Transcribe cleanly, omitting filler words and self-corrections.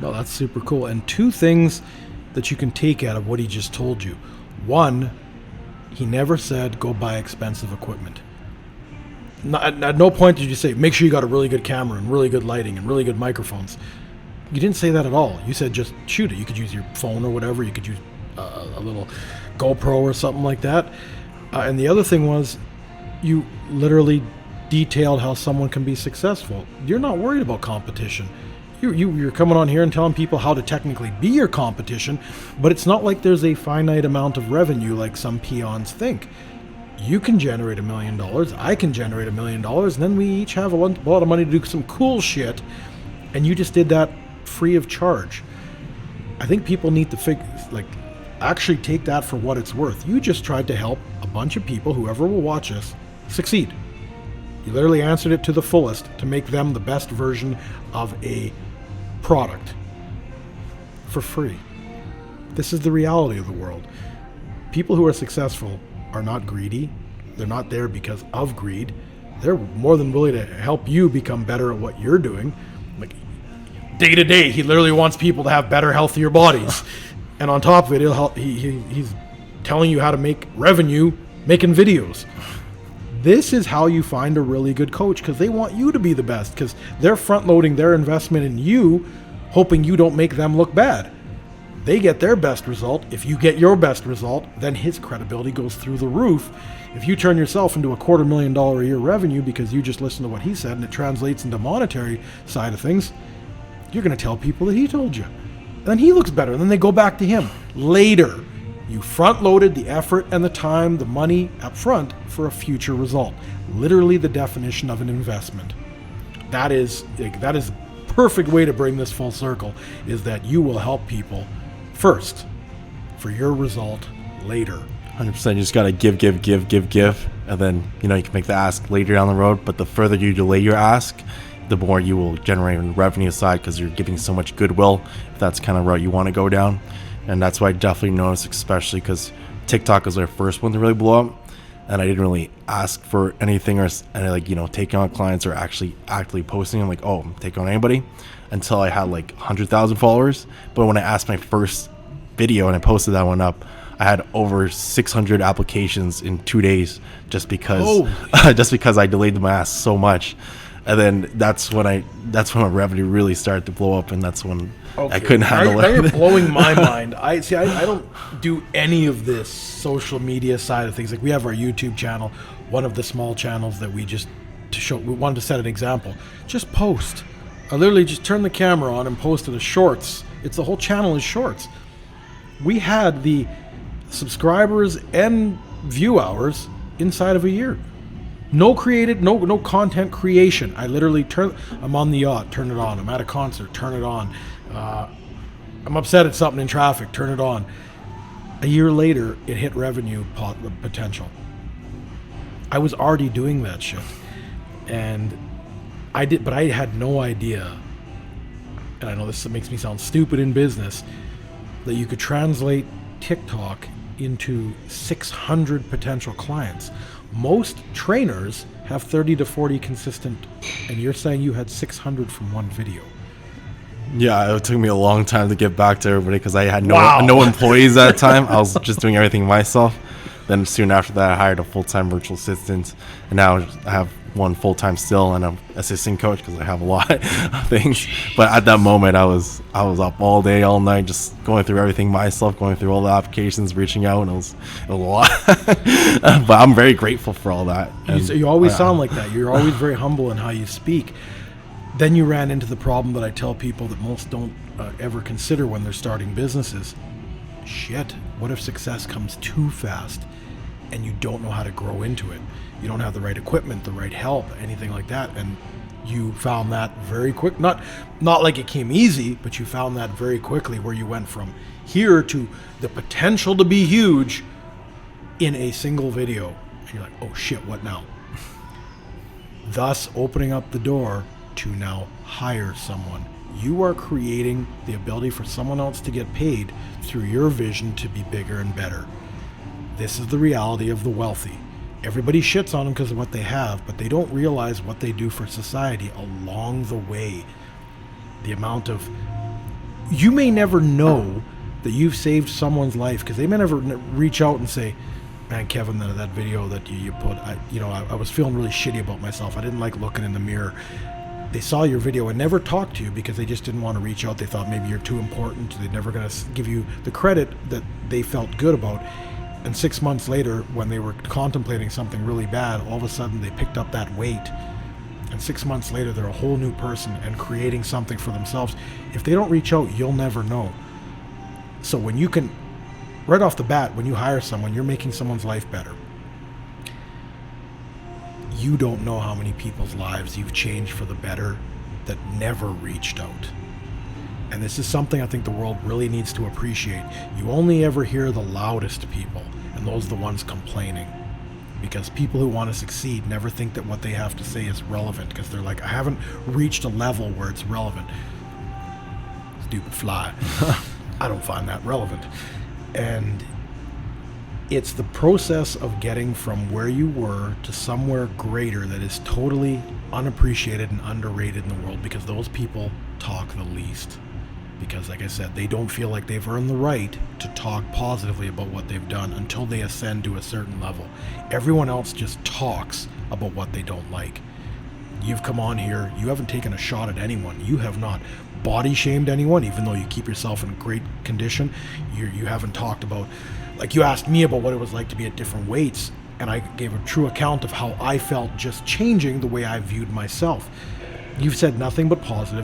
No, that's super cool. And two things that you can take out of what he just told you. One, he never said go buy expensive equipment. At no point did you say make sure you got a really good camera and really good lighting and really good microphones. You didn't say that at all. You said just shoot it. You could use your phone or whatever. You could use a little GoPro or something like that. And the other thing was you literally detailed how someone can be successful. You're not worried about competition. You're coming on here and telling people how to technically be your competition, but it's not like there's a finite amount of revenue like some peons think. You can generate $1 million, I can generate $1 million, and then we each have a lot of money to do some cool shit, and you just did that free of charge. I think people need to actually take that for what it's worth. You just tried to help a bunch of people, whoever will watch us, succeed. You literally answered it to the fullest to make them the best version of a product for free. This is the reality of the world. People who are successful are not greedy. They're not there because of greed. They're more than willing to help you become better at what you're doing. Like day to day, he literally wants people to have better, healthier bodies. And on top of it, he's telling you how to make revenue making videos. This is how you find a really good coach, because they want you to be the best, because they're front loading their investment in you, hoping you don't make them look bad. They get their best result. If you get your best result, then his credibility goes through the roof. If you turn yourself into a $250,000 a year revenue because you just listen to what he said and it translates into monetary side of things, you're going to tell people that he told you. Then he looks better. And then they go back to him later. You front loaded the effort and the time, the money up front for a future result. Literally the definition of an investment. That is a perfect way to bring this full circle, is that you will help people first for your result later. 100%. You just got to give. And then, you can make the ask later down the road. But the further you delay your ask, the more you will generate on the revenue side, because you're giving so much goodwill, if that's kind of route you want to go down. And that's why I definitely noticed, especially because TikTok was our first one to really blow up. And I didn't really ask for anything taking on clients or actually actively posting. I'm like, oh, I'm taking on anybody, until I had 100,000 followers. But when I asked my first video and I posted that one up, I had over 600 applications in 2 days just because I delayed my ask so much. And then that's when my revenue really started to blow up, and that's when I couldn't handle it. Now you're blowing my mind. I don't do any of this social media side of things. Like, we have our YouTube channel, one of the small channels that we wanted to set an example. Just post. I literally just turned the camera on and posted a shorts. The whole channel is shorts. We had the subscribers and view hours inside of a year. No content creation. I literally I'm on the yacht, turn it on. I'm at a concert, turn it on. I'm upset at something in traffic, turn it on. A year later, it hit revenue potential. I was already doing that shit. And but I had no idea, and I know this makes me sound stupid in business, that you could translate TikTok into 600 potential clients. Most trainers have 30 to 40 consistent, and you're saying you had 600 from one video. Yeah, it took me a long time to get back to everybody because I had no employees at the time. I was just doing everything myself. Then soon after that, I hired a full-time virtual assistant, and now I have one full-time still, and I'm assistant coach because I have a lot of things. But at that moment, I was up all day, all night, just going through everything myself, going through all the applications, reaching out, and it was a lot. But I'm very grateful for all that. And you always sound like that. You're always very humble in how you speak. Then you ran into the problem that I tell people that most don't ever consider when they're starting businesses. Shit, what if success comes too fast and you don't know how to grow into it? You don't have the right equipment, the right help, anything like that. And you found that very quick. Not like it came easy, but you found that very quickly, where you went from here to the potential to be huge in a single video. And you're like, oh shit, what now? Thus opening up the door to now hire someone. You are creating the ability for someone else to get paid through your vision to be bigger and better. This is the reality of the wealthy. Everybody shits on them because of what they have, but they don't realize what they do for society along the way. The amount of you may never know that you've saved someone's life, because they may never reach out and say, man, Kevin, that video that you put, I was feeling really shitty about myself. I didn't like looking in the mirror. They saw your video and never talked to you because they just didn't want to reach out. They thought maybe you're too important. They're never going to give you the credit that they felt good about. And 6 months later, when they were contemplating something really bad, all of a sudden they picked up that weight. And 6 months later, they're a whole new person and creating something for themselves. If they don't reach out, you'll never know. So when you can, right off the bat, when you hire someone, you're making someone's life better. You don't know how many people's lives you've changed for the better that never reached out. And this is something I think the world really needs to appreciate. You only ever hear the loudest people, and those are the ones complaining. Because people who want to succeed never think that what they have to say is relevant, because they're like, I haven't reached a level where it's relevant. Stupid fly. I don't find that relevant. And it's the process of getting from where you were to somewhere greater that is totally unappreciated and underrated in the world, because those people talk the least. Because, like I said, they don't feel like they've earned the right to talk positively about what they've done until they ascend to a certain level. Everyone else just talks about what they don't like. You've come on here, you haven't taken a shot at anyone. You have not body shamed anyone, even though you keep yourself in great condition. You haven't talked about, like, you asked me about what it was like to be at different weights, and I gave a true account of how I felt just changing the way I viewed myself. You've said nothing but positive.